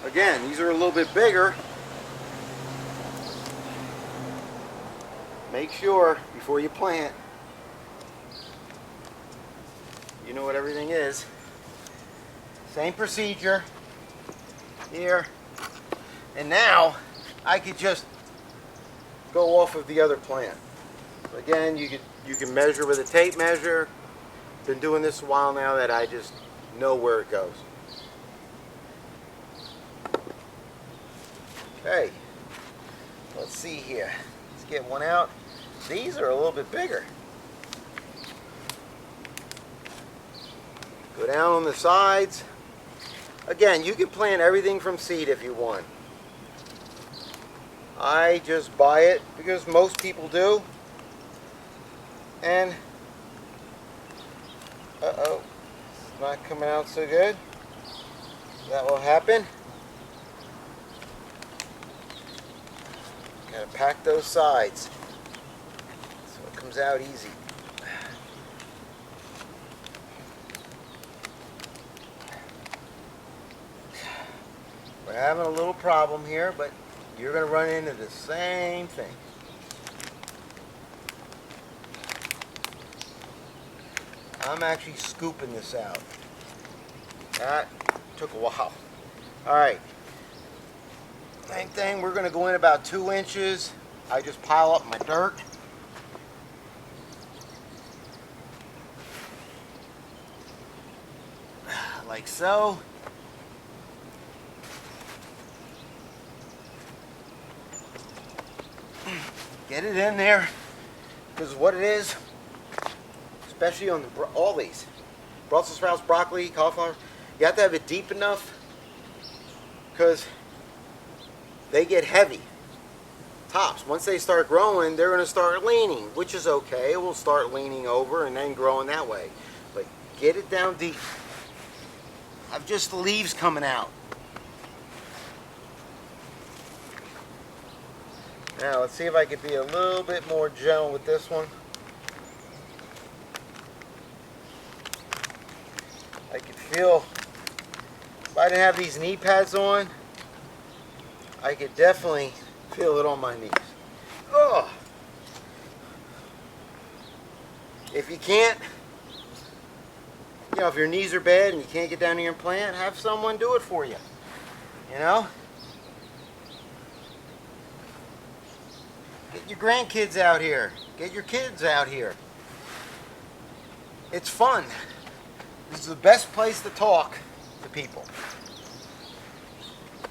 Again, these are a little bit bigger. Make sure before you plant, you know what everything is. Same procedure here. And now I could just go off of the other plant. Again, you can measure with a tape measure. Been doing this a while now that I just know where it goes. Okay, let's see here. Let's get one out. These are a little bit bigger. Go down on the sides. Again, you can plant everything from seed if you want. I just buy it because most people do. And uh-oh, it's not coming out so good. That will happen. Gotta pack those sides so it comes out easy. We're having a little problem here, but you're going to run into the same thing. I'm actually scooping this out. That took a while. Alright. Same thing, we're going to go in about 2 inches. I just pile up my dirt. Like so. Get it in there, because what it is, especially on all these, Brussels sprouts, broccoli, cauliflower, you have to have it deep enough because they get heavy. Tops, once they start growing, they're going to start leaning, which is okay. It will start leaning over and then growing that way. But get it down deep. I've just the leaves coming out. Now let's see if I can be a little bit more gentle with this one. I can feel, if I didn't have these knee pads on, I could definitely feel it on my knees. Oh! If you can't, you know, if your knees are bad and you can't get down to your plant, have someone do it for you. You know? Get your grandkids out here. Get your kids out here. It's fun. This is the best place to talk to people.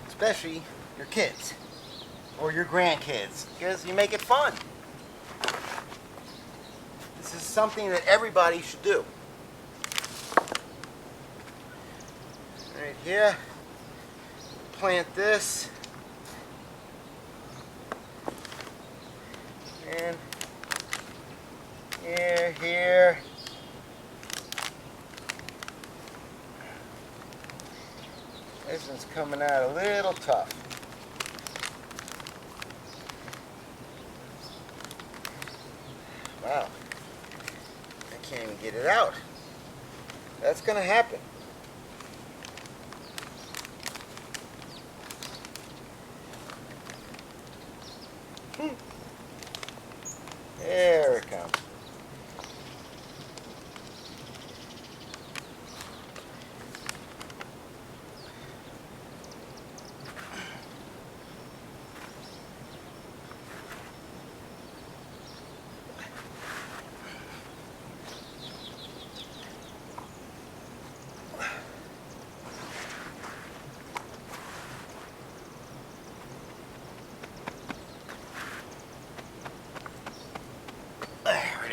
Especially your kids or your grandkids, because you make it fun. This is something that everybody should do. Right here. Plant this. And here. This one's coming out a little tough. Wow. I can't even get it out. That's going to happen. There it comes.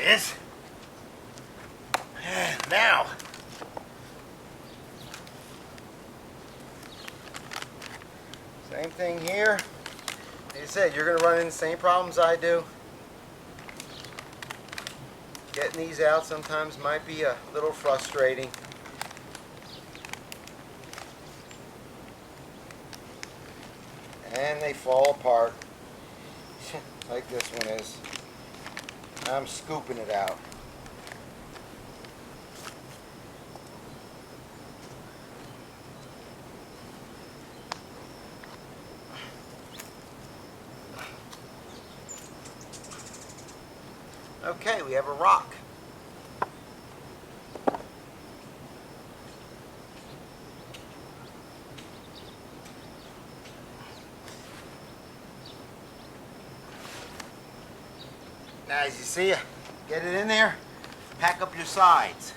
Is. And now, same thing here. Like I said, you're going to run into the same problems I do. Getting these out sometimes might be a little frustrating. And they fall apart like this one is. I'm scooping it out. Okay, we have a rock. Now, as you see, get it in there, pack up your sides.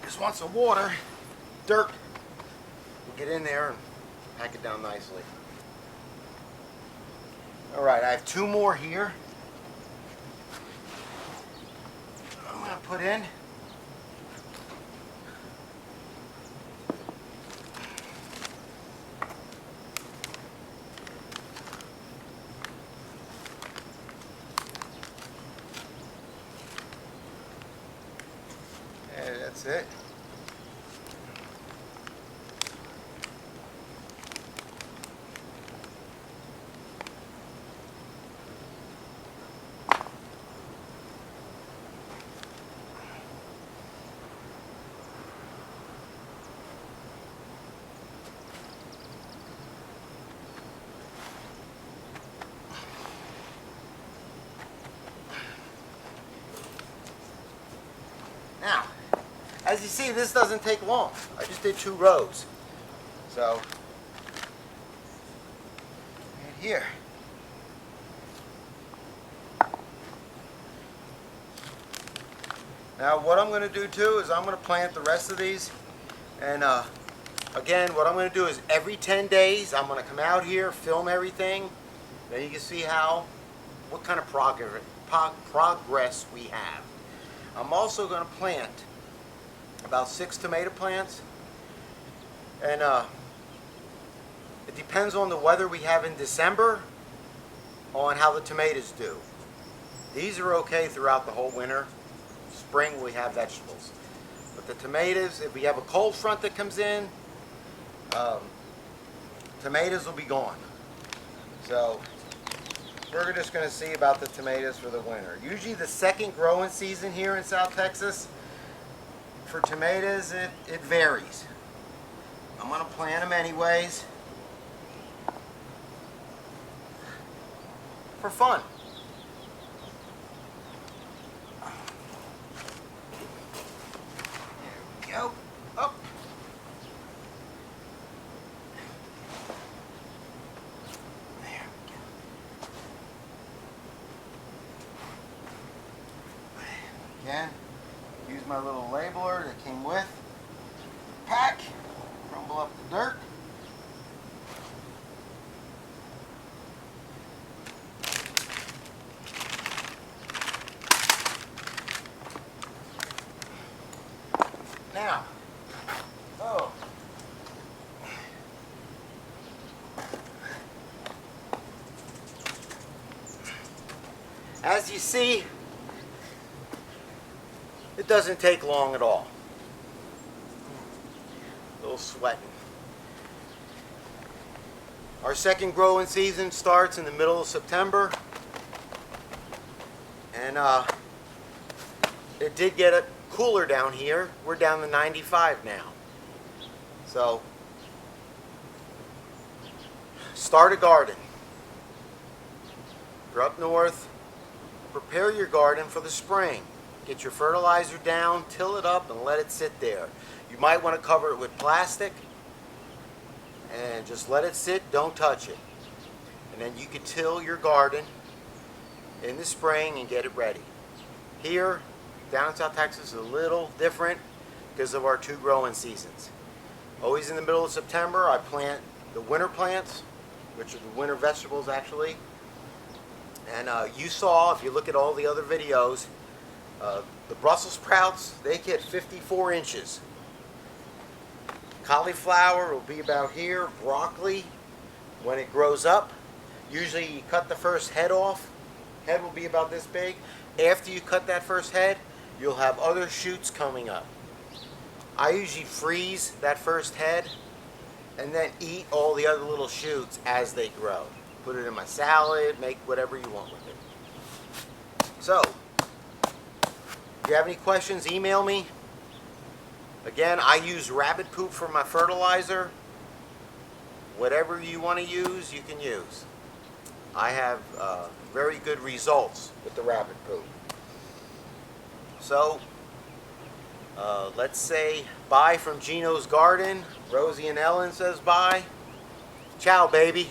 Just want some water, dirt. We'll get in there and pack it down nicely. All right, I have 2 more here. I'm gonna put in. And that's it. Now, as you see, this doesn't take long. I just did 2 rows. So, right here. Now, what I'm going to do too is I'm going to plant the rest of these. And again, what I'm going to do is every 10 days, I'm going to come out here, film everything. Then you can see what kind of progress we have. I'm also going to plant about 6 tomato plants, and it depends on the weather we have in December on how the tomatoes do. These are okay throughout the whole winter. Spring we have vegetables, but the tomatoes, if we have a cold front that comes in, tomatoes will be gone. So we're just going to see about the tomatoes for the winter. Usually the second growing season here in South Texas for tomatoes, it varies. I'm going to plant them anyways for fun. There we go. Up. Again, use my little labeler that came with the pack, crumble up the dirt. Now, as you see, it doesn't take long at all. A little sweating. Our second growing season starts in the middle of September, and it did get cooler down here. We're down to 95 now. So, start a garden. If you're up north, prepare your garden for the spring. Get your fertilizer down, till it up, and let it sit there. You might want to cover it with plastic and just let it sit, don't touch it. And then you can till your garden in the spring and get it ready. Here, down in South Texas, is a little different because of our 2 growing seasons. Always in the middle of September, I plant the winter plants, which are the winter vegetables actually. And you saw, if you look at all the other videos, the Brussels sprouts, they get 54 inches. Cauliflower will be about here. Broccoli, when it grows up, usually you cut the first head off. Head will be about this big. After you cut that first head, you'll have other shoots coming up. I usually freeze that first head and then eat all the other little shoots as they grow. Put it in my salad, make whatever you want with it. So, if you have any questions, email me. Again, I use rabbit poop for my fertilizer. Whatever you want to use, you can use. I have very good results with the rabbit poop. So, let's say bye from Gino's Garden. Rosie and Ellen says bye. Ciao, baby.